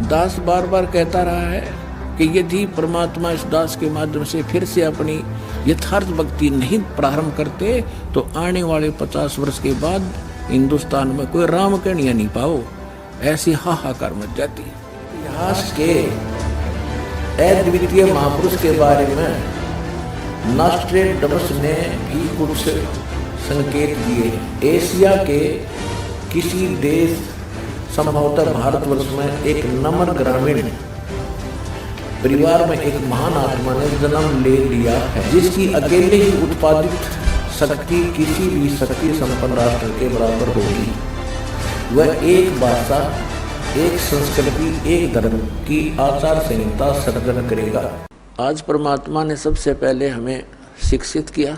दास बार बार कहता रहा है कि यदि परमात्मा इस दास के माध्यम से फिर से अपनी यथार्थ भक्ति नहीं प्रारंभ करते तो आने वाले 50 वर्ष के बाद हिंदुस्तान में कोई राम कहानियां नहीं पाओ, ऐसी हाहाकार मच जाती। इतिहास के अद्वितीय महापुरुष के बारे में नॉस्ट्रेडमस ने भी कुछ संकेत दिए। एशिया के किसी देश, संभवतः भारतवर्ष में, एक नम्र ग्रामीण परिवार में एक महान आत्मा ने जन्म ले लिया है, जिसकी अकेले ही उत्पादित शक्ति किसी भी शक्ति संपन्न राष्ट्र के बराबर होगी। वह एक भाषा, एक संस्कृति, एक धर्म की आचार संहिता सर्जन करेगा। आज परमात्मा ने सबसे पहले हमें शिक्षित किया।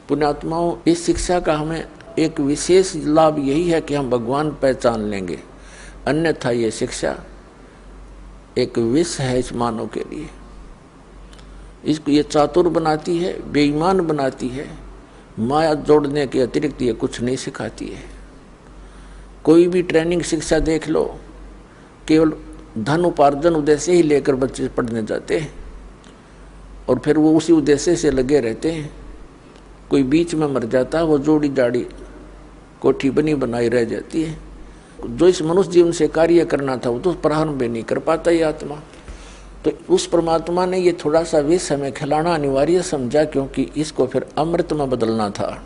पुण्यात्माओं, इस शिक्षा का हमें एक विशेष लाभ यही है कि हम भगवान पहचान लेंगे, अन्यथा ये शिक्षा एक विष है इस मानव के लिए। इसको ये चातुर बनाती है, बेईमान बनाती है, माया जोड़ने के अतिरिक्त ये कुछ नहीं सिखाती है। कोई भी ट्रेनिंग शिक्षा देख लो, केवल धन उपार्जन उद्देश्य ही लेकर बच्चे पढ़ने जाते हैं और फिर वो उसी उद्देश्य से लगे रहते हैं। कोई बीच में मर जाता है, वो जोड़ी जाड़ी कोठी बनी बनाई रह जाती है। जो इस मनुष्य जीवन से कार्य करना था वो तो प्रारंभ नहीं कर पाता ये आत्मा। तो उस परमात्मा ने ये थोड़ा सा विष हमें खिलाना अनिवार्य समझा, क्योंकि इसको फिर अमृत में बदलना था।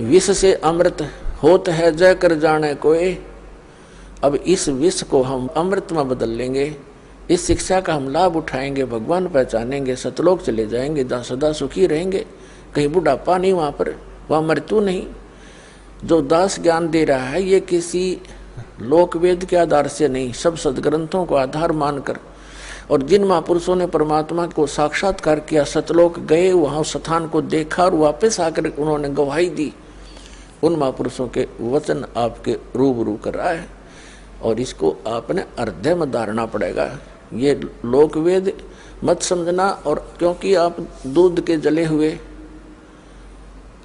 विष से अमृत होत है जय कर जाने कोई। अब इस विष को हम अमृत में बदल लेंगे, इस शिक्षा का हम लाभ उठाएंगे, भगवान पहचानेंगे, सतलोक चले जाएंगे, सदा सुखी रहेंगे। कहीं बुढ़ापा नहीं वहाँ पर, वहाँ मृत्यु नहीं। जो दास ज्ञान दे रहा है ये किसी लोकवेद के आधार से नहीं, सब सदग्रंथों को आधार मानकर, और जिन महापुरुषों ने परमात्मा को साक्षात्कार किया, सतलोक गए, वहाँ स्थान को देखा और वापस आकर उन्होंने गवाही दी, उन महापुरुषों के वचन आपके रूबरू कर रहा है। और इसको आपने हृदय में धारना पड़ेगा। ये लोकवेद मत समझना। और क्योंकि आप दूध के जले हुए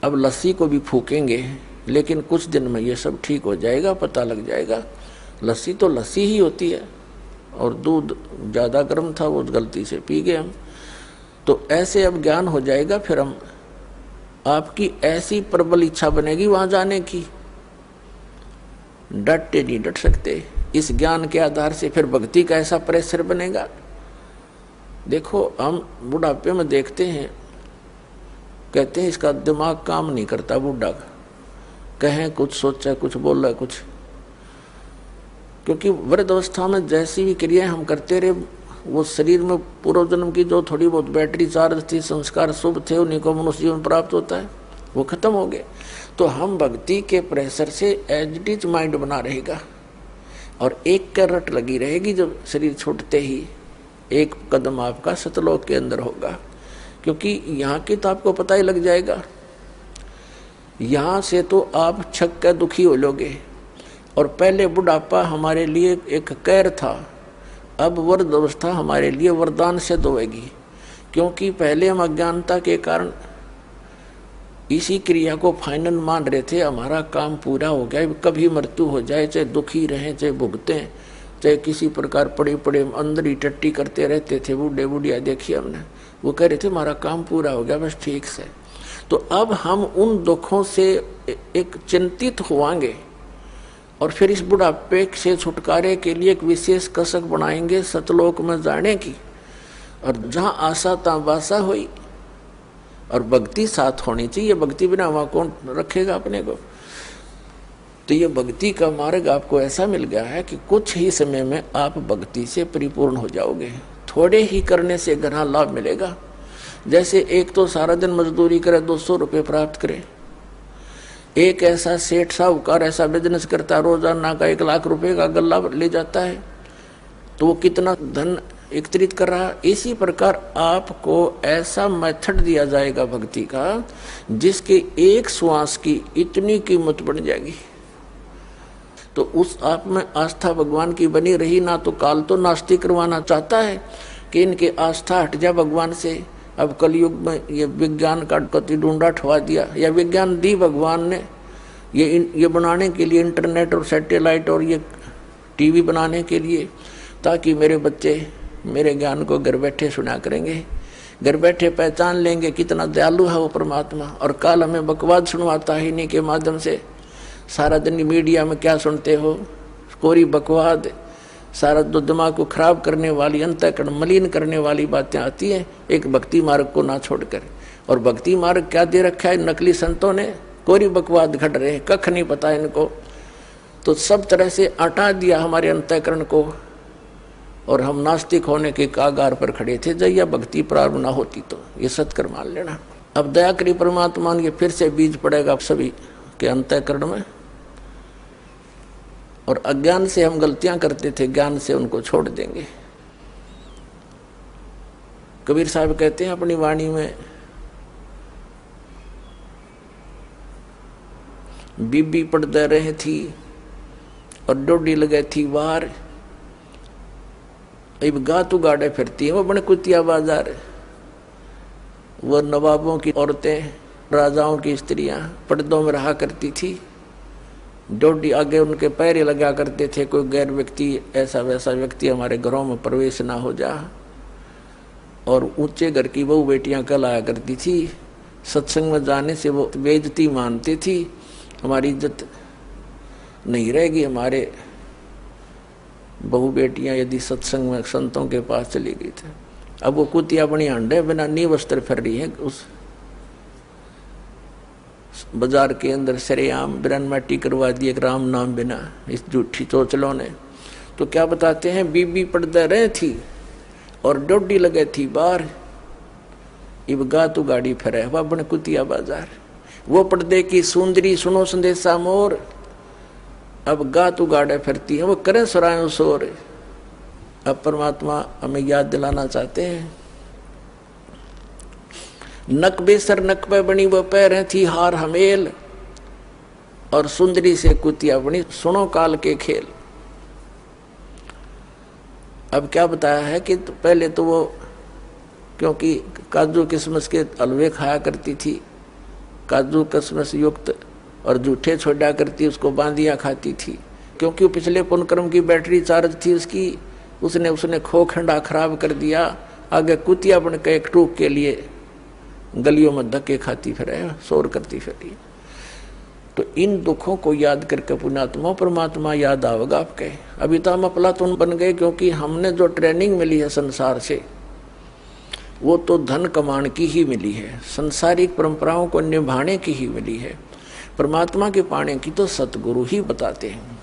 अब लस्सी को भी फूकेंगे, लेकिन कुछ दिन में ये सब ठीक हो जाएगा, पता लग जाएगा। लस्सी तो लस्सी ही होती है और दूध ज़्यादा गर्म था, वो गलती से पी गए हम। तो ऐसे अब ज्ञान हो जाएगा, फिर हम आपकी ऐसी प्रबल इच्छा बनेगी वहाँ जाने की, डटे नहीं डट सकते। इस ज्ञान के आधार से फिर भक्ति का ऐसा प्रेशर बनेगा। देखो, हम बुढ़ापे में देखते हैं, कहते हैं इसका दिमाग काम नहीं करता बुढ़ा का, कहें कुछ, सोचा कुछ, बोला कुछ। क्योंकि वृद्ध अवस्था में जैसी भी क्रियाएं हम करते रहे, वो शरीर में पूर्व जन्म की जो थोड़ी बहुत बैटरी चार्ज थी, संस्कार शुभ थे, उन्हीं को मनुष्य जीवन प्राप्त होता है, वो खत्म हो गए। तो हम भक्ति के प्रेशर से एज इट इज माइंड बना रहेगा और एक करट लगी रहेगी। जब शरीर छूटते ही एक कदम आपका सतलोक के अंदर होगा, क्योंकि यहाँ की तो आपको पता ही लग जाएगा। यहाँ से तो आप छक कर दुखी हो लोगे। और पहले बुढ़ापा हमारे लिए एक कैर था, अब वृद्ध अवस्था हमारे लिए वरदान सिद्ध होगी। क्योंकि पहले हम अज्ञानता के कारण इसी क्रिया को फाइनल मान रहे थे, हमारा काम पूरा हो गया, कभी मृत्यु हो जाए, चाहे दुखी रहें, चाहे भुगतें, चाहे किसी प्रकार पड़े पड़े अंदर ही टट्टी करते रहते थे। बूढ़े बूढ़िया देखिए हमने, वो कह रहे थे हमारा काम पूरा हो गया, बस ठीक से। तो अब हम उन दुखों से एक चिंतित होवांगे और फिर इस बुढ़ापे से छुटकारे के लिए एक विशेष कसक बनाएंगे सतलोक में जाने की। और जहाँ आशा तहाँ बासा हुई, और भक्ति साथ होनी चाहिए। भक्ति बिना वहाँ कौन रखेगा अपने को। तो ये भक्ति का मार्ग आपको ऐसा मिल गया है कि कुछ ही समय में आप भक्ति से परिपूर्ण हो जाओगे। थोड़े ही करने से घना लाभ मिलेगा। जैसे एक तो सारा दिन मजदूरी करे, 200 रुपये प्राप्त करे। एक ऐसा सेठ साहूकार ऐसा बिजनेस करता है, रोजाना का 1 लाख रुपए का गल्ला ले जाता है, तो वो कितना धन एकत्रित कर रहा। इसी प्रकार आपको ऐसा मेथड दिया जाएगा भक्ति का, जिसके एक श्वास की इतनी कीमत बढ़ जाएगी। तो उस आप में आस्था भगवान की बनी रही ना। तो काल तो नास्तिक करवाना चाहता है कि इनके आस्था हट जा भगवान से। अब कलयुग में ये विज्ञान का कति ढूंढा ठवा दिया, या विज्ञान दी भगवान ने ये बनाने के लिए इंटरनेट और सैटेलाइट और ये टीवी बनाने के लिए, ताकि मेरे बच्चे मेरे ज्ञान को घर बैठे सुना करेंगे, घर बैठे पहचान लेंगे कितना दयालु है वो परमात्मा। और काल हमें बकवाद सुनवाता है इन्हीं के माध्यम से। सारा दिन मीडिया में क्या सुनते हो, कोरी बकवाद, सारा तो दिमाग को खराब करने वाली, अंतःकरण मलिन करने वाली बातें आती हैं, एक भक्ति मार्ग को ना छोड़कर। और भक्ति मार्ग क्या दे रखा है नकली संतों ने, कोरी बकवाद घट रहे, कख नहीं पता इनको। तो सब तरह से हटा दिया हमारे अंतःकरण को, और हम नास्तिक होने के कागार पर खड़े थे। जब यह भक्ति प्रारंभ ना होती तो ये सत्कर मान लेना। अब दया करी परमात्मा ने फिर से बीज पड़ेगा सभी के अंतःकरण में। और अज्ञान से हम गलतियां करते थे, ज्ञान से उनको छोड़ देंगे। कबीर साहब कहते हैं अपनी वाणी में, बीबी पड़ते रहे थी और डोडी लगे थी बाहर, अब गातू गाड़े फिरती है वो बने कुतिया बाजार। वो नवाबों की औरतें, राजाओं की स्त्रियां पर्दों में रहा करती थी, डोडी आगे उनके पैर लगा करते थे, कोई गैर व्यक्ति, ऐसा वैसा व्यक्ति हमारे घरों में प्रवेश ना हो जा। और ऊंचे घर की बहू बेटियां कल आया करती थी, सत्संग में जाने से वो बेइज्जती मानती थी, हमारी इज्जत नहीं रहेगी। हमारे बहू बेटियां यदि सत्संग में संतों के पास चली गई थी, अब वो कुतिया बनी अंडे बिना नी वस्त्र फिर रही है उस बाजार के अंदर सरेआम, बिरन माटी करवा दी एक राम नाम बिना, इस झूठी चोचलों ने। तो क्या बताते हैं, बीबी पड़ते रहे थी और डोडी लगे थी बाहर, इब गातू गाड़ी फिरे वह बन कुतिया बाजार। वो पर्दे की सुंदरी सुनो संदेशा मोर, अब गातू गाड़े फिरती है वो करे सुरायों शोर। अब परमात्मा हमें याद दिलाना चाहते हैं, नक बेसर नक पे बनी वो पैर थी हार हमेल, और सुंदरी से कुतिया बनी सुनो काल के खेल। अब क्या बताया है कि पहले तो वो क्योंकि काजू किशमिश के हलवे खाया करती थी, काजू किशमिश युक्त, और जूठे छोड़ा करती, उसको बांधियाँ खाती थी, क्योंकि पिछले पुनक्रम की बैटरी चार्ज थी उसकी, उसने खोखंडा खराब कर दिया। आगे कुतिया बन के एक टूक के लिए गलियों में धक्के खाती फिरे, शोर करती फिरी। तो इन दुखों को याद करके पुण्यात्मा परमात्मा याद आवेगा आपके। अभी तो हम अफलातून बन गए, क्योंकि हमने जो ट्रेनिंग मिली है संसार से वो तो धन कमाने की ही मिली है, संसारिक परंपराओं को निभाने की ही मिली है। परमात्मा के पाने की तो सतगुरु ही बताते हैं।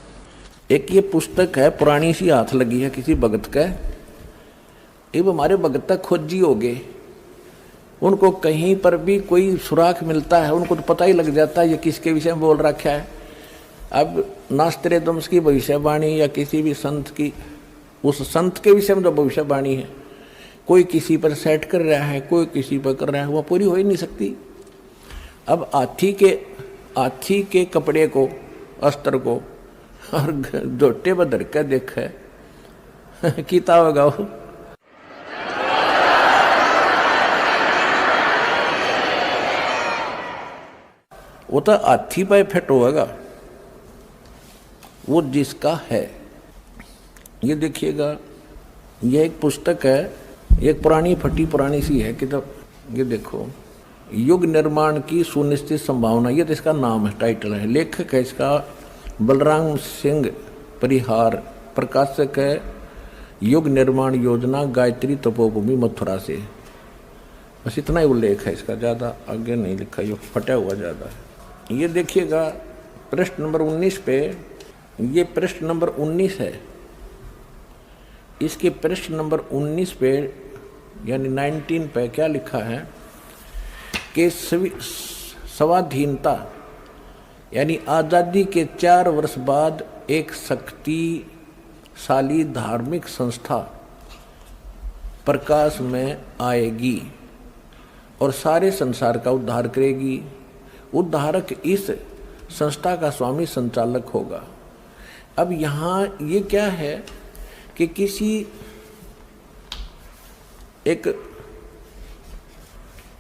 एक ये पुस्तक है पुरानी सी, हाथ लगी है किसी भगत का, ये हमारे भगत तक खोजी हो गए, उनको कहीं पर भी कोई सुराख मिलता है उनको तो पता ही लग जाता है ये किसके विषय में बोल रखा है। अब नास्त्रेदम्स की भविष्यवाणी या किसी भी संत की, उस संत के विषय में जो भविष्यवाणी है, कोई किसी पर सेट कर रहा है, कोई किसी पर कर रहा है, वह पूरी हो ही नहीं सकती। अब हाथी के कपड़े को, अस्त्र को और जोटे पर धर के देखे कीता होगा वो तो हाथी पे फिट होगा, वो जिसका है। ये देखिएगा, ये एक पुस्तक है, एक पुरानी फटी पुरानी सी है किताब। ये देखो, युग निर्माण की सुनिश्चित संभावना, ये तो इसका नाम है, टाइटल है। लेखक है इसका बलराम सिंह परिहार, प्रकाशक है युग निर्माण योजना, गायत्री तपोभूमि मथुरा से। बस इतना ही उल्लेख है इसका, ज़्यादा आगे नहीं लिखा, ये फटा हुआ ज़्यादा है। ये देखिएगा पृष्ठ नंबर 19 पे, ये पृष्ठ नंबर 19 है, इसके पृष्ठ नंबर 19 पे यानी 19 पे क्या लिखा है कि स्वाधीनता यानी आज़ादी के 4 वर्ष बाद एक शक्तिशाली धार्मिक संस्था प्रकाश में आएगी और सारे संसार का उद्धार करेगी। उद्धारक इस संस्था का स्वामी संचालक होगा। अब यहाँ ये क्या है कि किसी एक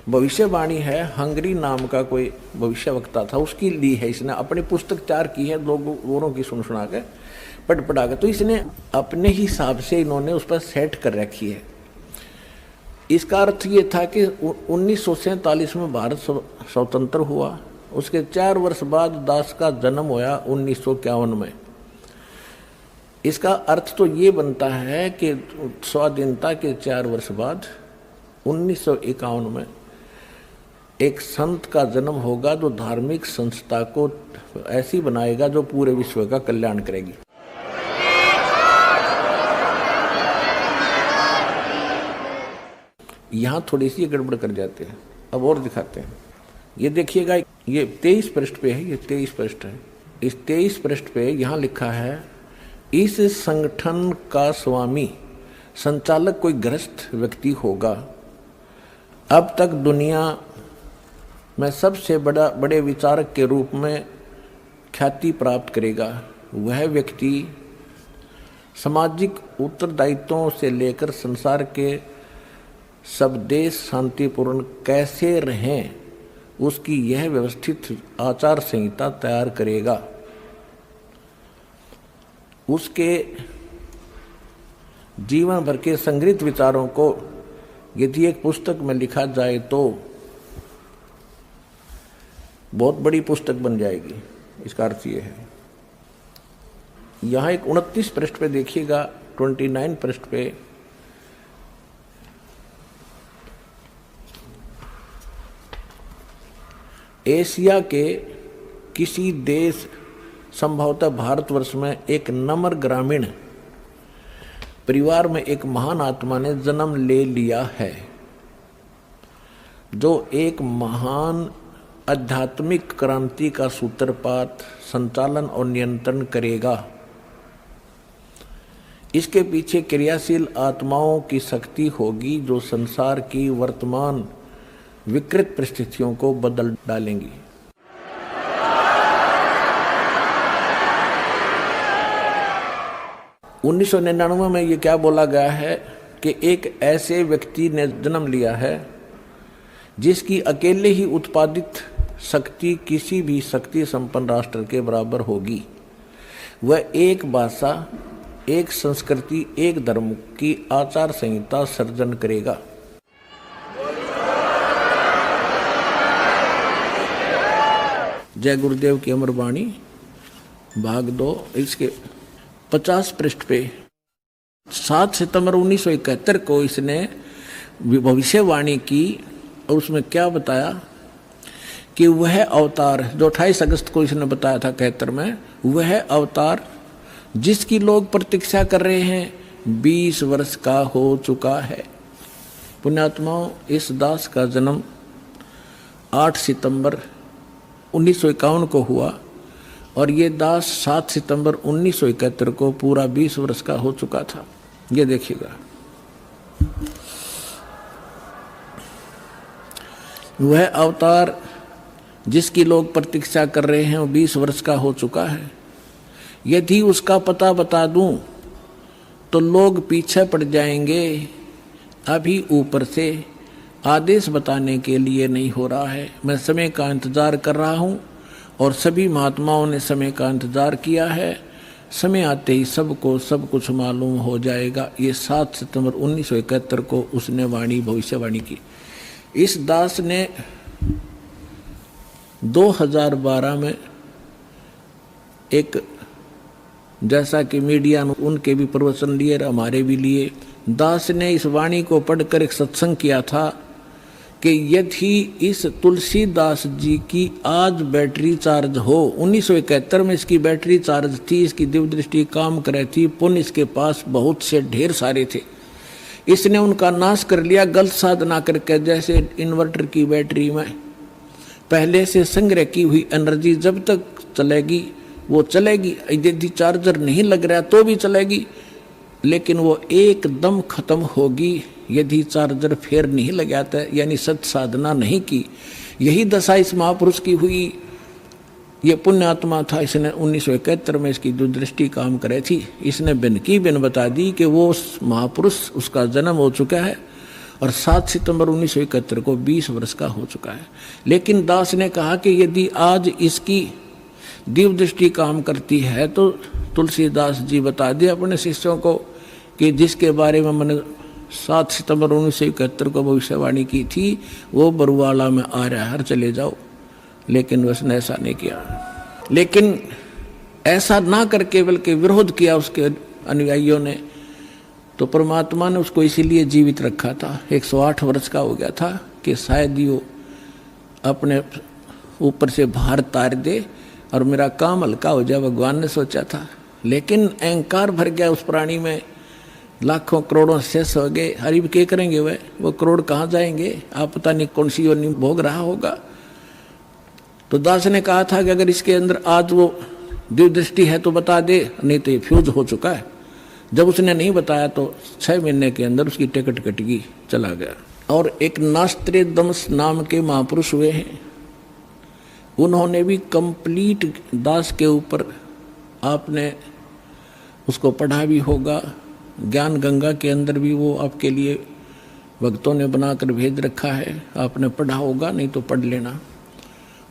भविष्यवाणी है, हंगरी नाम का कोई भविष्यवक्ता था, उसकी ली है इसने, अपनी पुस्तक 4 की है, लोगों की सुना के। पड़ागा। तो इसने अपने हिसाब से इन्होंने उस पर सेट कर रखी है। इसका अर्थ ये था कि 1947 में भारत स्वतंत्र हुआ, उसके 4 वर्ष बाद दास का जन्म होया 1951 में। इसका अर्थ तो ये बनता है कि स्वाधीनता के 4 वर्ष बाद 1951 में एक संत का जन्म होगा जो धार्मिक संस्था को ऐसी बनाएगा जो पूरे विश्व का कल्याण करेगी। यहां थोड़ी सी गड़बड़ कर जाते हैं, अब और दिखाते हैं। ये देखिएगा, ये 23 पृष्ठ पे है, ये 23 पृष्ठ है। इस 23 पृष्ठ पे यहां लिखा है, इस संगठन का स्वामी संचालक कोई गृहस्थ व्यक्ति होगा। अब तक दुनिया में सबसे बड़े विचारक के रूप में ख्याति प्राप्त करेगा। वह व्यक्ति सामाजिक उत्तरदायित्वों से लेकर संसार के सब देश शांतिपूर्ण कैसे रहें उसकी यह व्यवस्थित आचार संहिता तैयार करेगा। उसके जीवन भर के संग्रहित विचारों को यदि एक पुस्तक में लिखा जाए तो बहुत बड़ी पुस्तक बन जाएगी। इसका अर्थ ये है। यहां एक 29 पृष्ठ पे देखिएगा, 29 पृष्ठ पे एशिया के किसी देश, संभवतः भारतवर्ष में एक नम्र ग्रामीण परिवार में एक महान आत्मा ने जन्म ले लिया है, जो एक महान आध्यात्मिक क्रांति का सूत्रपात, संचालन और नियंत्रण करेगा। इसके पीछे क्रियाशील आत्माओं की शक्ति होगी जो संसार की वर्तमान विकृत परिस्थितियों को बदल डालेंगी। उन्नीस 1999 में ये क्या बोला गया है कि एक ऐसे व्यक्ति ने जन्म लिया है जिसकी अकेले ही उत्पादित शक्ति किसी भी शक्ति संपन्न राष्ट्र के बराबर होगी। वह एक भाषा, एक संस्कृति, एक धर्म की आचार संहिता सर्जन करेगा। जय गुरुदेव की अमर वाणी, भाग 2, इसके 50 पृष्ठ पे 7 सितंबर 1971 को इसने भविष्यवाणी की और उसमें क्या बताया कि वह अवतार जो 28 अगस्त को इसने बताया था 71 में, वह अवतार जिसकी लोग प्रतीक्षा कर रहे हैं 20 वर्ष का हो चुका है। पुण्यात्माओं, इस दास का जन्म 8 सितंबर 1951 को हुआ और ये दास 7 सितंबर 1971 को पूरा 20 वर्ष का हो चुका था। ये देखिएगा, वह अवतार जिसकी लोग प्रतीक्षा कर रहे हैं वो 20 वर्ष का हो चुका है। यदि उसका पता बता दूं तो लोग पीछे पड़ जाएंगे। अभी ऊपर से आदेश बताने के लिए नहीं हो रहा है। मैं समय का इंतज़ार कर रहा हूँ और सभी महात्माओं ने समय का इंतज़ार किया है। समय आते ही सबको सब कुछ मालूम हो जाएगा। ये 7 सितंबर 1971 को उसने भविष्यवाणी की। इस दास ने 2012 में एक, जैसा कि मीडिया ने उनके भी प्रवचन लिए और हमारे भी लिए, दास ने इस वाणी को पढ़कर एक सत्संग किया था कि यदि इस तुलसीदास जी की आज बैटरी चार्ज हो, 1971 में इसकी बैटरी चार्ज थी, इसकी दिव्य दृष्टि काम कर रही थी, पुण्य इसके पास बहुत से ढेर सारे थे, इसने उनका नाश कर लिया गलत साधना करके। जैसे इन्वर्टर की बैटरी में पहले से संग्रह की हुई एनर्जी जब तक चलेगी वो चलेगी, यदि चार्जर नहीं लग रहा तो भी चलेगी, लेकिन वो एकदम खत्म होगी यदि चार्जर फेर नहीं लगाता, यानी सत साधना नहीं की। यही दशा इस महापुरुष की हुई। ये पुण्य आत्मा था, इसने 1971 में इसकी जो दृष्टि काम करे थी, इसने बिन की बिन बता दी कि वो उस महापुरुष, उसका जन्म हो चुका है और 7 सितंबर 1971 को 20 वर्ष का हो चुका है। लेकिन दास ने कहा कि यदि आज इसकी दिव्य दृष्टि काम करती है तो तुलसीदास जी बता दिए अपने शिष्यों को कि जिसके बारे में मैंने 7 सितंबर 1971 को भविष्यवाणी की थी वो बरुआला में आ रहा है, चले जाओ। लेकिन उसने ऐसा नहीं किया। लेकिन ऐसा ना करके बल्कि विरोध किया उसके अनुयायियों ने, तो परमात्मा ने उसको इसीलिए जीवित रखा था। 108 वर्ष का हो गया था कि शायद यो अपने ऊपर से भार तार दे और मेरा काम हल्का हो जाए, भगवान ने सोचा था। लेकिन अहंकार भर गया उस प्राणी में, लाखों करोड़ों शेष हो गए। हरिब क्या करेंगे वो करोड़ कहाँ जाएंगे, आप पता नहीं कौन सी योनि भोग रहा होगा। तो दास ने कहा था कि अगर इसके अंदर आज वो दिव्य दृष्टि है तो बता दे, नहीं तो ये फ्यूज हो चुका है। जब उसने नहीं बताया तो 6 महीने के अंदर उसकी टिकट कट गई, चला गया। और एक नास्त्रेदमस नाम के महापुरुष हुए हैं, उन्होंने भी कंप्लीट दास के ऊपर, आपने उसको पढ़ा भी होगा, ज्ञान गंगा के अंदर भी वो आपके लिए भक्तों ने बनाकर भेज रखा है, आपने पढ़ा होगा, नहीं तो पढ़ लेना।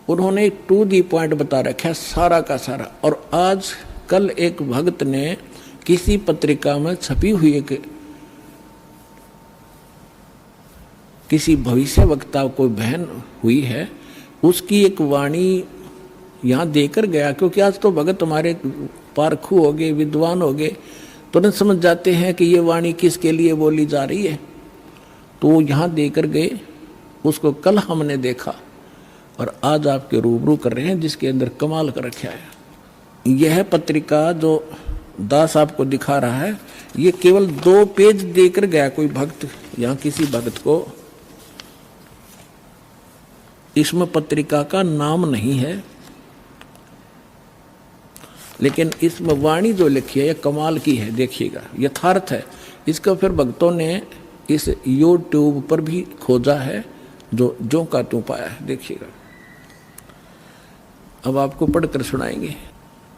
उन्होंने टू दी पॉइंट बता रखा है सारा का सारा। और आज कल एक भक्त ने किसी पत्रिका में छपी हुई एक किसी भविष्य वक्ता कोई बहन हुई है, उसकी एक वाणी यहाँ देकर गया, क्योंकि आज तो भगत हमारे पारखू हो गए, विद्वान हो गए, तुरंत समझ जाते हैं कि ये वाणी किसके लिए बोली जा रही है। तो वो यहाँ देकर गए, उसको कल हमने देखा और आज आपके रूबरू कर रहे हैं, जिसके अंदर कमाल कर रखा है। यह पत्रिका जो दास आपको दिखा रहा है, ये केवल 2 पेज देकर गया कोई भक्त, यहाँ किसी भक्त को इसमें पत्रिका का नाम नहीं है, लेकिन इसमें वाणी जो लिखी है ये कमाल की है, देखिएगा, यथार्थ है। इसको फिर भक्तों ने इस YouTube पर भी खोजा है, जो ज्यों का त्यों पाया है, देखिएगा। अब आपको पढ़कर सुनाएंगे।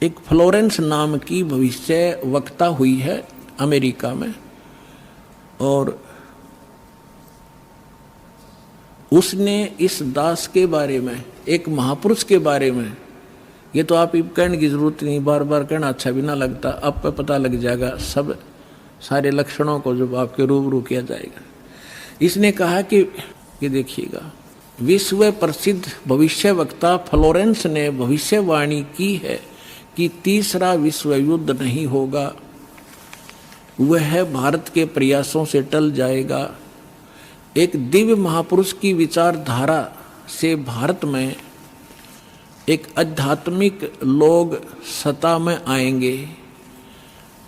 एक फ्लोरेंस नाम की भविष्य वक्ता हुई है अमेरिका में, और उसने इस दास के बारे में, एक महापुरुष के बारे में, ये तो आप कहने की जरूरत नहीं, बार बार कहना अच्छा भी ना लगता, आप पे पता लग जाएगा सब सारे लक्षणों को जब आपके रूबरू किया जाएगा। इसने कहा कि देखिएगा, विश्व प्रसिद्ध भविष्य वक्ता फ्लोरेंस ने भविष्यवाणी की है कि तीसरा विश्व युद्ध नहीं होगा, वह भारत के प्रयासों से टल जाएगा। एक दिव्य महापुरुष की विचारधारा से भारत में एक आध्यात्मिक लोग सत्ता में आएंगे।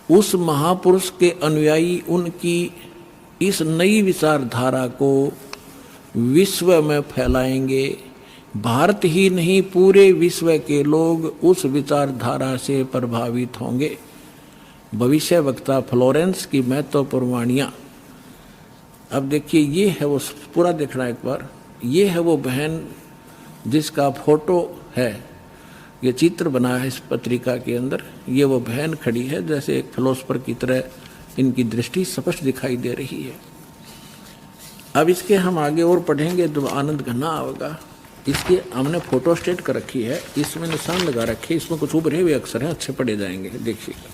उस महापुरुष के अनुयायी उनकी इस नई विचारधारा को विश्व में फैलाएंगे। भारत ही नहीं, पूरे विश्व के लोग उस विचारधारा से प्रभावित होंगे। भविष्य वक्ता फ्लोरेंस की महत्वपूर्ण वाणियाँ। अब देखिए, ये है वो, पूरा देखना एक बार, ये है वो बहन जिसका फोटो है, ये चित्र बना है इस पत्रिका के अंदर। ये वो बहन खड़ी है, जैसे एक फिलोसफर की तरह इनकी दृष्टि स्पष्ट दिखाई दे रही है। अब इसके हम आगे और पढ़ेंगे तो आनंद घना होगा। इसके हमने फोटो स्टेट कर रखी है, इसमें निशान लगा रखे, इसमें कुछ उभरे हुए अक्षर हैं, अच्छे पढ़े जाएंगे। देखिएगा,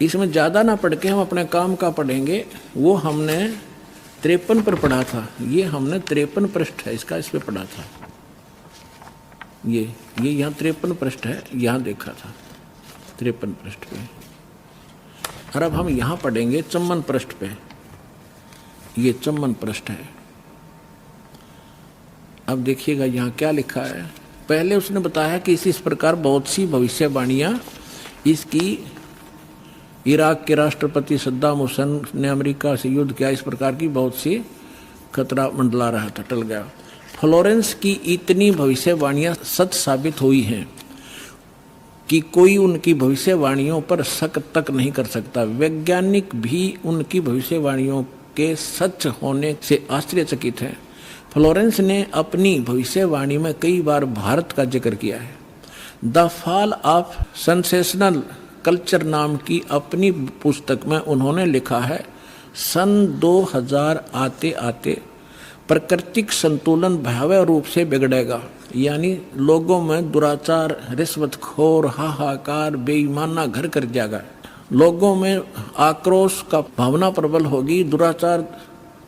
इसमें ज़्यादा ना पढ़ के हम अपने काम का पढ़ेंगे। वो हमने 53 पर पढ़ा था, ये हमने 53 पृष्ठ है इसका, इस पर पढ़ा था। ये यहाँ 53 पृष्ठ है, यहाँ देखा था 53 पृष्ठ पे। और अब हम यहाँ पढ़ेंगे 54 पृष्ठ पे, ये 54 पृष्ठ है। अब देखिएगा यहाँ क्या लिखा है। पहले उसने बताया कि इस प्रकार बहुत सी भविष्यवाणियाँ इसकी, इराक के राष्ट्रपति सद्दाम हुसैन ने अमेरिका से युद्ध किया, इस प्रकार की बहुत सी खतरा मंडला रहा था, टल गया। फ्लोरेंस की इतनी भविष्यवाणियाँ सच साबित हुई हैं कि कोई उनकी भविष्यवाणियों पर शक तक नहीं कर सकता। वैज्ञानिक भी उनकी भविष्यवाणियों के सच होने से आश्चर्यचकित हैं। फ्लोरेंस ने अपनी भविष्यवाणी में कई बार भारत का जिक्र किया है। The fall of sensational culture नाम की अपनी पुस्तक में उन्होंने लिखा है, सन 2000 आते आते प्राकृतिक संतुलन भयावह रूप से बिगड़ेगा। यानी लोगों में दुराचार, रिश्वतखोर, हाहाकार, बेईमाना घर कर जाएगा। लोगों में आक्रोश का भावना प्रबल होगी, दुराचार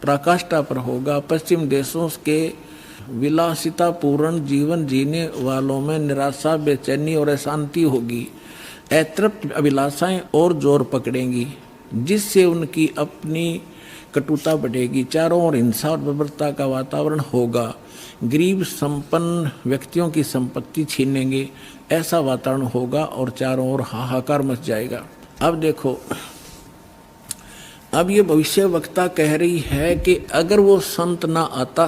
पराकाष्ठा पर होगा। पश्चिम देशों के विलासितापूर्ण जीवन जीने वालों में निराशा, बेचैनी और अशांति होगी। अतृप्त अभिलाषाएं और जोर पकड़ेंगी, जिससे उनकी अपनी कटुता बढ़ेगी। चारों ओर हिंसा और बर्बरता का वातावरण होगा। गरीब संपन्न व्यक्तियों की संपत्ति छीनेंगे, ऐसा वातावरण होगा और चारों ओर हाहाकार मच जाएगा। अब देखो, अब ये भविष्य वक्ता कह रही है कि अगर वो संत ना आता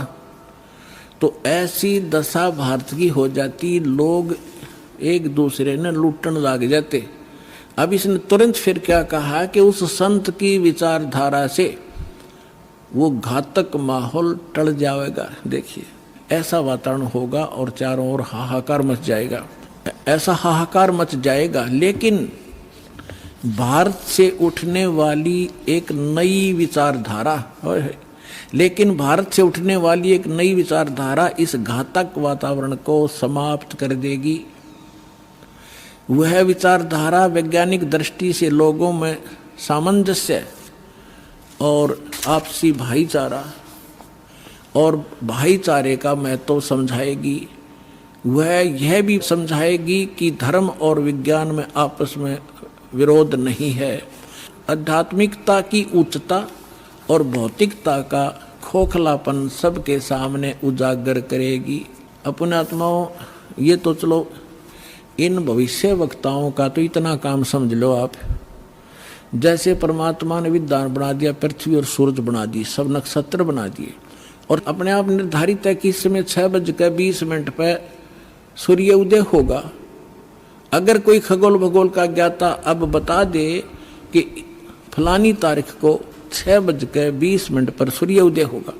तो ऐसी दशा भारत की हो जाती, लोग एक दूसरे ने लूटने लग जाते। अब इसने तुरंत फिर क्या कहा कि उस संत की विचारधारा से वो घातक माहौल टल जाएगा। देखिए, ऐसा वातावरण होगा और चारों ओर हाहाकार मच जाएगा। ऐसा हाहाकार मच जाएगा, लेकिन भारत से उठने वाली एक नई विचारधारा इस घातक वातावरण को समाप्त कर देगी। वह विचारधारा वैज्ञानिक दृष्टि से लोगों में सामंजस्य और आपसी भाईचारा और भाईचारे का महत्व समझाएगी। वह यह भी समझाएगी कि धर्म और विज्ञान में आपस में विरोध नहीं है। आध्यात्मिकता की उच्चता और भौतिकता का खोखलापन सबके सामने उजागर करेगी। अपने आत्माओं, ये तो चलो इन भविष्य वक्ताओं का तो इतना काम समझ लो आप। जैसे परमात्मा ने विद्वान बना दिया, पृथ्वी और सूरज बना दी, सब नक्षत्र बना दिए और अपने आप निर्धारित है कि इस समय 6:20 पर सूर्य उदय होगा। अगर कोई खगोल भगोल का ज्ञाता अब बता दे कि फलानी तारीख को 6:20 पर सूर्य उदय होगा,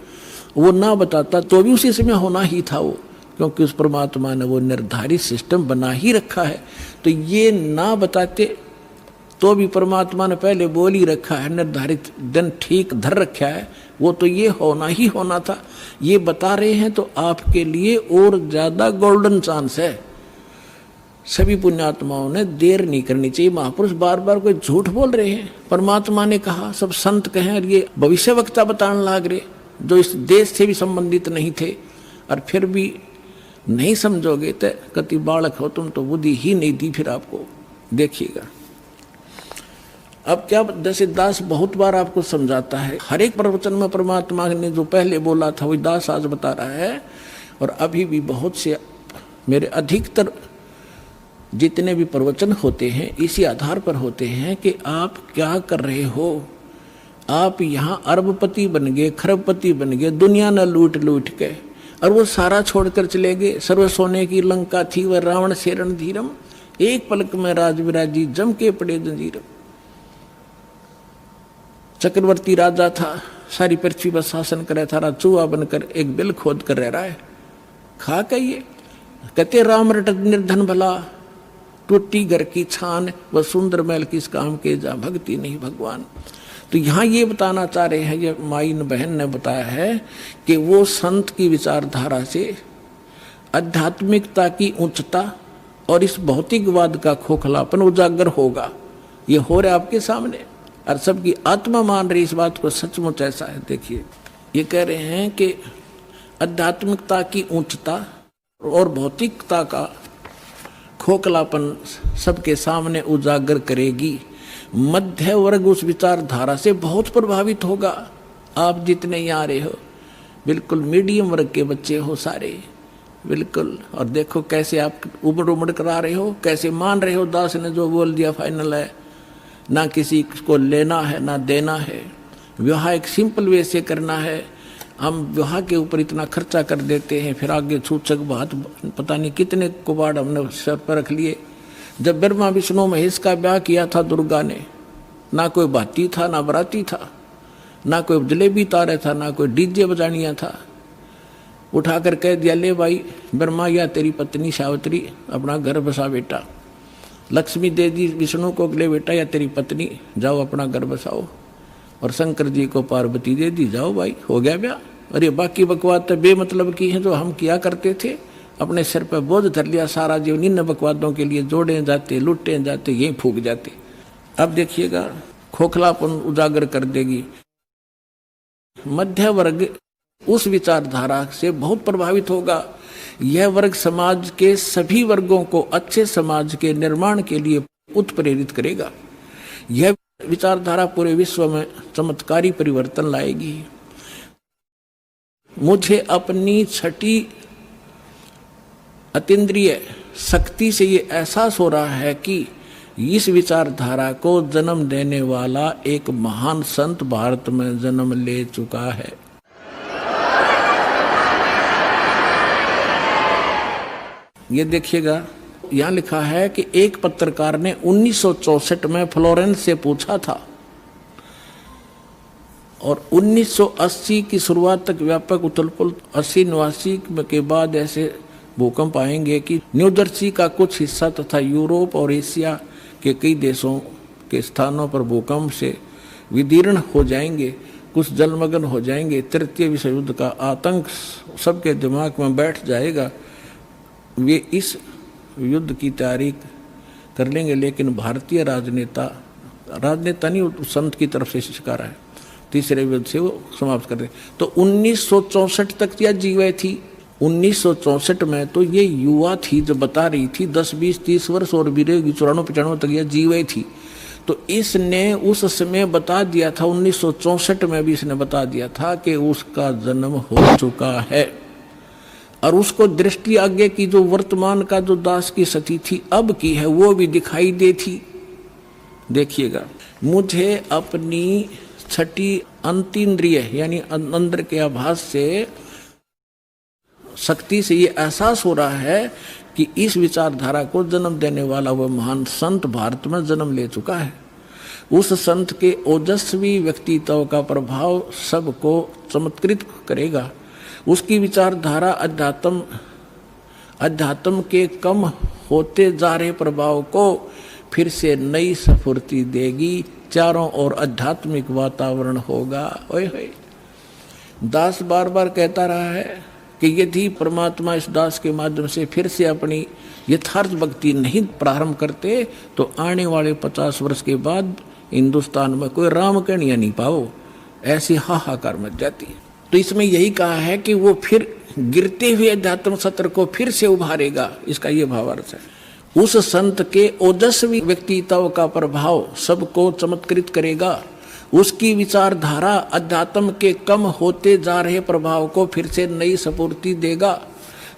वो ना बताता तो भी उसी समय होना ही था वो, क्योंकि उस परमात्मा ने वो निर्धारित सिस्टम बना ही रखा है। तो ये ना बताते तो भी परमात्मा ने पहले बोल ही रखा है, निर्धारित दिन ठीक धर रखा है, वो तो ये होना ही होना था। ये बता रहे हैं तो आपके लिए और ज्यादा गोल्डन चांस है। सभी पुण्यात्माओं ने देर नहीं करनी चाहिए। महापुरुष बार बार कोई झूठ बोल रहे हैं, परमात्मा ने कहा, सब संत कहें, और ये भविष्यवक्ता बताने लग रहे जो इस देश से भी संबंधित नहीं थे, और फिर भी नहीं समझोगे तो कति बालक हो तुम, तो बुद्धि ही नहीं दी फिर आपको। देखिएगा अब क्या, जैसे दास बहुत बार आपको समझाता है, हर एक प्रवचन में परमात्मा ने जो पहले बोला था वही दास आज बता रहा है। और अभी भी बहुत से मेरे अधिकतर जितने भी प्रवचन होते हैं इसी आधार पर होते हैं कि आप क्या कर रहे हो। आप यहाँ अरबपति बन गए, खरबपति बन गए, दुनिया न लूट लूट के, और वो सारा छोड़कर चले गए। सर्व सोने की लंका थी वह रावण से रणधीरम, एक पलक में राज विराजी जम के पड़े जंजीरम। चक्रवर्ती राजा था, सारी पृथ्वी पर शासन करे था, चूहा बनकर एक बिल खोद कर रह रहा है। खा कहिए कहते राम रट निर्धन भला, टूटी घर की छान व सुंदर महल किस काम के, जा भक्ति नहीं भगवान। तो यहाँ ये बताना चाह रहे हैं, ये माइन बहन ने बताया है कि वो संत की विचारधारा से आध्यात्मिकता की उच्चता और इस भौतिकवाद का खोखलापन उजागर होगा। ये हो रहा है आपके सामने और सबकी आत्मा मान रही इस बात को, सचमुच ऐसा है। देखिए ये कह रहे हैं कि आध्यात्मिकता की उच्चता और भौतिकता का खोखलापन सबके सामने उजागर करेगी। मध्य वर्ग उस विचारधारा से बहुत प्रभावित होगा। आप जितने यहाँ रहे हो बिल्कुल मीडियम वर्ग के बच्चे हो सारे, बिल्कुल। और देखो कैसे आप उमड़ उमड़ करा रहे हो, कैसे मान रहे हो दास ने जो बोल दिया फाइनल है, ना किसी को लेना है ना देना है। विवाह एक सिंपल वे से करना है। हम विवाह के ऊपर इतना खर्चा कर देते हैं, फिर आगे छूछक बात पता नहीं कितने कुबाड़ हमने सर पर रख लिए। जब ब्रह्मा विष्णु महेश का ब्याह किया था दुर्गा ने, ना कोई भाती था ना बराती था, ना कोई जलेबी तारे था, ना कोई डीजे बजानिया था। उठाकर कह दिया, ले भाई ब्रह्मा या तेरी पत्नी सावित्री अपना घर बसा बेटा, लक्ष्मी दे दी विष्णु को, ले बेटा या तेरी पत्नी जाओ अपना घर बसाओ, और शंकर जी को पार्वती दे दी, जाओ भाई हो गया ब्याह। और ये बाकी बकवाद बेमतलब की है जो हम किया करते थे, अपने सिर पर बोझ धर लिया सारा जीवन इन बकवादों के लिए, जोड़े जाते, लुटे जाते, यही फूक जाते। अब देखिएगा खोखलापन उजागर कर देगी। मध्य वर्ग उस विचारधारा से बहुत प्रभावित होगा। यह वर्ग समाज के सभी वर्गों को अच्छे समाज के निर्माण के लिए उत्प्रेरित करेगा। यह विचारधारा पूरे विश्व में चमत्कारी परिवर्तन लाएगी। मुझे अपनी छठी अतीन्द्रिय शक्ति से ये एहसास हो रहा है कि इस विचारधारा को जन्म देने वाला एक महान संत भारत में जन्म ले चुका है। ये देखिएगा, यहाँ लिखा है कि एक पत्रकार ने 1964 में फ्लोरेंस से पूछा था और 1980 की शुरुआत तक व्यापक उथलपुथल 80 89 के बाद ऐसे भूकंप आएंगे कि न्यू जर्सी का कुछ हिस्सा तथा यूरोप और एशिया के कई देशों के स्थानों पर भूकंप से विदीर्ण हो जाएंगे, कुछ जलमग्न हो जाएंगे। तृतीय विश्व युद्ध का आतंक सबके दिमाग में बैठ जाएगा। वे इस युद्ध की तैयारी कर लेंगे, लेकिन भारतीय राजनेता नहीं, संत की तरफ से शिकार है, तीसरे युद्ध से वो समाप्त कर दे। तो 1964 तक यह जीवे थी। 1964 में तो ये युवा थी जो बता रही थी, 10 20 30 वर्ष और भी 94 95 तक यह जीवे थी। तो इसने उस समय बता दिया था, 1964 में भी इसने बता दिया था कि उसका जन्म हो चुका है। और उसको दृष्टि आगे की जो वर्तमान का जो दास की सती थी अब की है वो भी दिखाई देती। देखिएगा, मुझे अपनी छठी अंतीन्द्रिय यानी अंदर के आभास से शक्ति से ये एहसास हो रहा है कि इस विचारधारा को जन्म देने वाला वह महान संत भारत में जन्म ले चुका है। उस संत के ओजस्वी व्यक्तित्व का प्रभाव सबको चमत्कृत करेगा। उसकी विचारधारा अध्यात्म के कम होते जा रहे प्रभाव को फिर से नई स्फूर्ति देगी। चारों ओर आध्यात्मिक वातावरण होगा। ओए होए, दास बार बार कहता रहा है कि यदि परमात्मा इस दास के माध्यम से फिर से अपनी यथार्थ भक्ति नहीं प्रारंभ करते तो आने वाले 50 वर्ष के बाद हिंदुस्तान में कोई राम कहानियां नहीं पाओ, ऐसी हाहाकार मच जाती है। तो इसमें यही कहा है कि वो फिर गिरते हुए अध्यात्म सत्र को फिर से उभारेगा, इसका ये भावार्थ है। उस संत के ओजस्वी व्यक्तित्व का प्रभाव सबको चमत्कृत करेगा। उसकी विचारधारा अध्यात्म के कम होते जा रहे प्रभाव को फिर से नई स्फूर्ति देगा।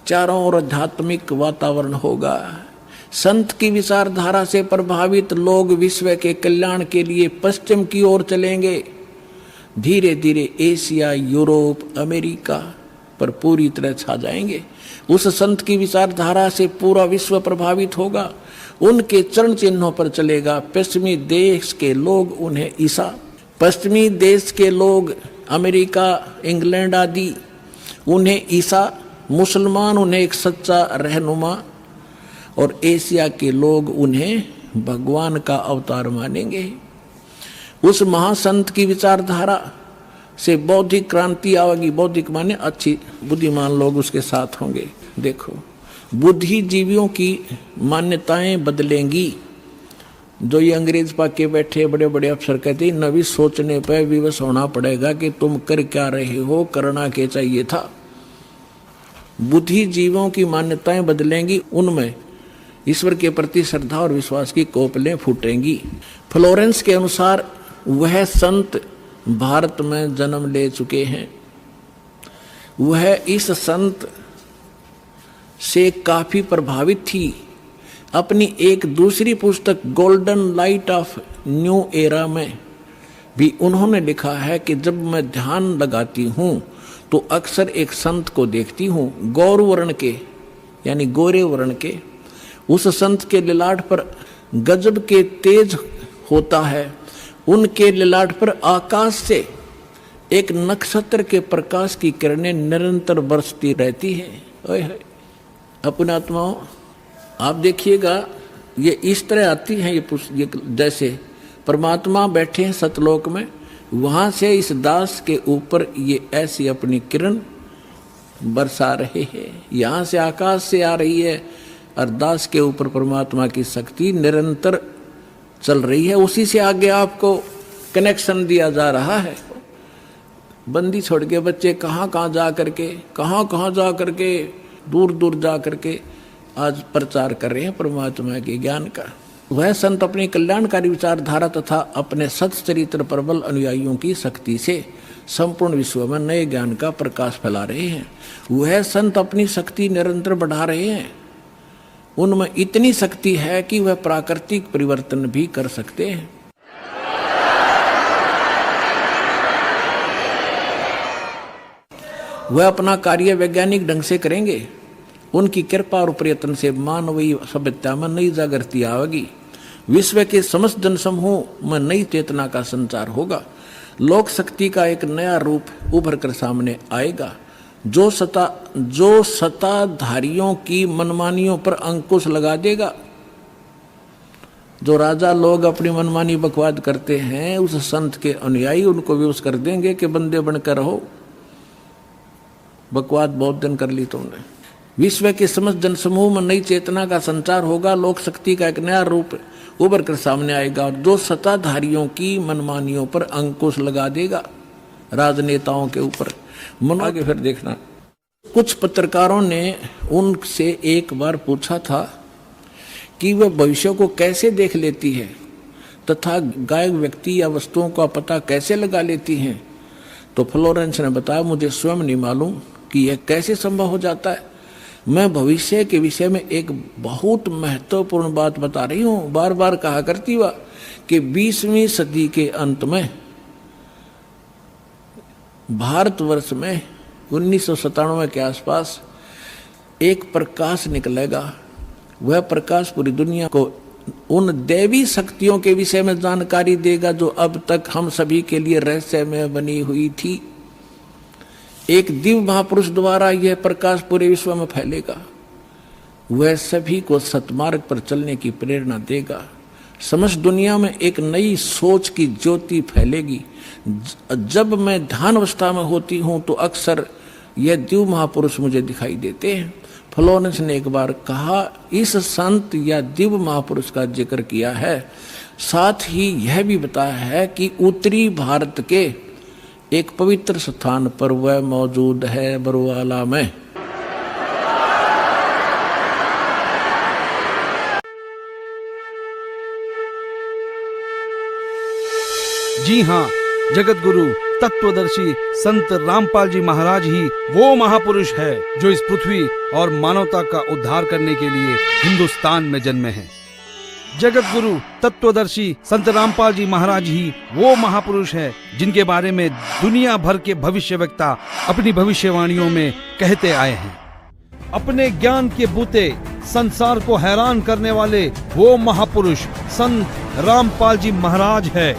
चारों ओर आध्यात्मिक वातावरण होगा। संत की विचारधारा से प्रभावित लोग विश्व के कल्याण के लिए पश्चिम की ओर चलेंगे। धीरे धीरे एशिया, यूरोप, अमेरिका पर पूरी तरह छा जाएंगे। उस संत की विचारधारा से पूरा विश्व प्रभावित होगा। उनके चरण चिन्हों पर चलेगा। पश्चिमी देश के लोग उन्हें ईसा, पश्चिमी देश के लोग अमेरिका, इंग्लैंड आदि उन्हें ईसा, मुसलमान उन्हें एक सच्चा रहनुमा और एशिया के लोग उन्हें भगवान का अवतार मानेंगे। उस महासंत की विचारधारा से बौद्धिक क्रांति आएगी। बौद्धिक माने अच्छी बुद्धिमान लोग उसके साथ होंगे। देखो, बुद्धिजीवियों की मान्यताएं बदलेंगी। जो ये अंग्रेज पाके बैठे बड़े बड़े अफसर कहते हैं नवी सोचने पर विवश होना पड़ेगा कि तुम कर क्या रहे हो, करना क्या चाहिए था। बुद्धिजीवियों की मान्यताएं बदलेंगी, उनमें ईश्वर के प्रति श्रद्धा और विश्वास की कोपलें फूटेंगी। फ्लोरेंस के अनुसार वह संत भारत में जन्म ले चुके हैं। वह इस संत से काफी प्रभावित थी। अपनी एक दूसरी पुस्तक golden light of new era में भी उन्होंने लिखा है कि जब मैं ध्यान लगाती हूँ तो अक्सर एक संत को देखती हूँ, गौर वर्ण के यानी गोरे वर्ण के। उस संत के ललाट पर गजब के तेज होता है। उनके ललाट पर आकाश से एक नक्षत्र के प्रकाश की किरणें निरंतर बरसती रहती है। अपने आत्माओं, आप देखिएगा ये इस तरह आती हैं। ये जैसे परमात्मा बैठे हैं सतलोक में, वहां से इस दास के ऊपर ये ऐसी अपनी किरण बरसा रहे हैं। यहाँ से आकाश से आ रही है और दास के ऊपर परमात्मा की शक्ति निरंतर चल रही है। उसी से आगे आपको कनेक्शन दिया जा रहा है। बंदी छोड़ के बच्चे कहाँ कहाँ जा करके दूर दूर जा करके आज प्रचार कर रहे हैं परमात्मा के ज्ञान का। वह संत अपनी कल्याणकारी विचारधारा तथा अपने सच्चरित्र प्रबल अनुयायियों की शक्ति से संपूर्ण विश्व में नए ज्ञान का प्रकाश फैला रहे हैं। वह संत अपनी शक्ति निरंतर बढ़ा रहे हैं। उनमें इतनी शक्ति है कि वह प्राकृतिक परिवर्तन भी कर सकते हैं। वह अपना कार्य वैज्ञानिक ढंग से करेंगे। उनकी कृपा और प्रयत्न से मानवीय सभ्यता में नई जागृति आएगी। विश्व के समस्त जनसमूह में नई चेतना का संचार होगा। लोक शक्ति का एक नया रूप उभर कर सामने आएगा, जो सत्ताधारियों की मनमानियों पर अंकुश लगा देगा। जो राजा लोग अपनी मनमानी बकवाद करते हैं, उस संत के अनुयायी उनको विवश कर देंगे कि बंदे बनकर रहो, बकवाद बहुत दिन कर ली तुमने। विश्व के समस्त जनसमूह में नई चेतना का संचार होगा। लोक शक्ति का एक नया रूप उभर कर सामने आएगा और जो सत्ताधारियों की मनमानियों पर अंकुश लगा देगा, राजनेताओं के ऊपर। आगे फिर देखना। कुछ पत्रकारों ने उनसे एक बार पूछा था कि वह भविष्य को कैसे देख लेती है तथा गायक व्यक्ति या वस्तुओं का पता कैसे लगा लेती हैं। तो फ्लोरेंस ने बताया, मुझे स्वयं नहीं मालूम कि यह कैसे संभव हो जाता है। मैं भविष्य के विषय में एक बहुत महत्वपूर्ण बात बता रही हूँ। बार बार कहा करती हुआ कि 20वीं सदी के अंत में भारतवर्ष में 1997 के आसपास एक प्रकाश निकलेगा। वह प्रकाश पूरी दुनिया को उन दैवी शक्तियों के विषय में जानकारी देगा जो अब तक हम सभी के लिए रहस्यमय बनी हुई थी। एक दिव्य महापुरुष द्वारा यह प्रकाश पूरे विश्व में फैलेगा। वह सभी को सतमार्ग पर चलने की प्रेरणा देगा। समस्त दुनिया में एक नई सोच की ज्योति फैलेगी। जब मैं ध्यान अवस्था में होती हूँ तो अक्सर यह दिव्य महापुरुष मुझे दिखाई देते हैं। फ्लोरेंस ने एक बार कहा, इस संत या दिव्य महापुरुष का जिक्र किया है, साथ ही यह भी बताया है कि उत्तरी भारत के एक पवित्र स्थान पर वह मौजूद है, बरवाला में। जी हाँ, जगत गुरु तत्वदर्शी संत रामपाल जी महाराज ही वो महापुरुष है जो इस पृथ्वी और मानवता का उद्धार करने के लिए हिंदुस्तान में जन्मे हैं। जगत गुरु तत्वदर्शी संत रामपाल जी महाराज ही वो महापुरुष है जिनके बारे में दुनिया भर के भविष्यवक्ता अपनी भविष्यवाणियों में कहते आए हैं। अपने ज्ञान के बूते संसार को हैरान करने वाले वो महापुरुष संत रामपाल जी महाराज है।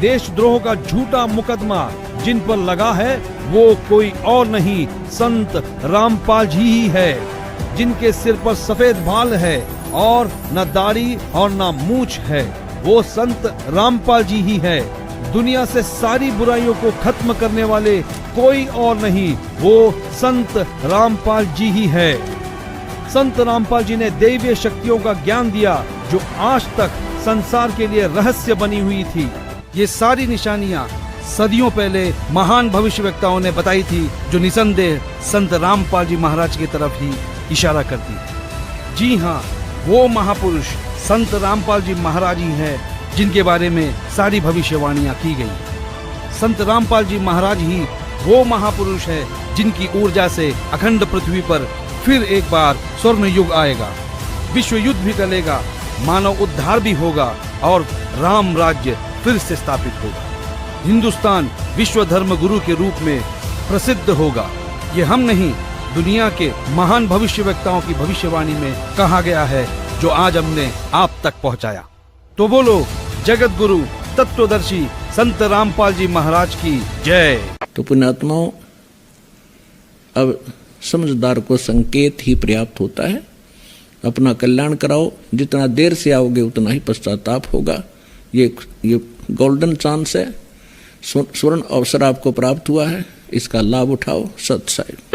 देशद्रोह का झूठा मुकदमा जिन पर लगा है वो कोई और नहीं, संत रामपाल जी ही है। जिनके सिर पर सफेद बाल है और न दाढ़ी और न मूछ है, वो संत रामपाल जी ही है। दुनिया से सारी बुराइयों को खत्म करने वाले कोई और नहीं, वो संत रामपाल जी ही है। संत रामपाल जी ने दैवीय शक्तियों का ज्ञान दिया जो आज तक संसार के लिए रहस्य बनी हुई थी। ये सारी निशानियां सदियों पहले महान भविष्यवक्ताओं ने बताई थी, जो निसंदेह संत रामपाल जी महाराज की तरफ ही इशारा करती है। जी हाँ, वो महापुरुष संत रामपाल जी महाराज ही है जिनके बारे में सारी भविष्यवाणियां की गई। संत रामपाल जी महाराज ही वो महापुरुष है जिनकी ऊर्जा से अखंड पृथ्वी पर फिर एक बार स्वर्ण युग आएगा, विश्व युद्ध भी टलेगा, मानव उद्धार भी होगा और राम राज्य फिर से स्थापित होगा। हिंदुस्तान विश्व धर्म गुरु के रूप में प्रसिद्ध होगा। ये हम नहीं, दुनिया के महान भविष्यवक्ताओं की भविष्यवाणी में कहा गया है, जो आज हमने आप तक पहुंचाया। तो बोलो जगत गुरु तत्वदर्शी संत रामपाल जी महाराज की जय। तो पुण्यात्माओं, अब समझदार को संकेत ही पर्याप्त होता है। अपना कल्याण कराओ, जितना देर से आओगे उतना ही पश्चाताप होगा। ये गोल्डन चांस है। स्वर्ण अवसर आपको प्राप्त हुआ है, इसका लाभ उठाओ। सत साहिब।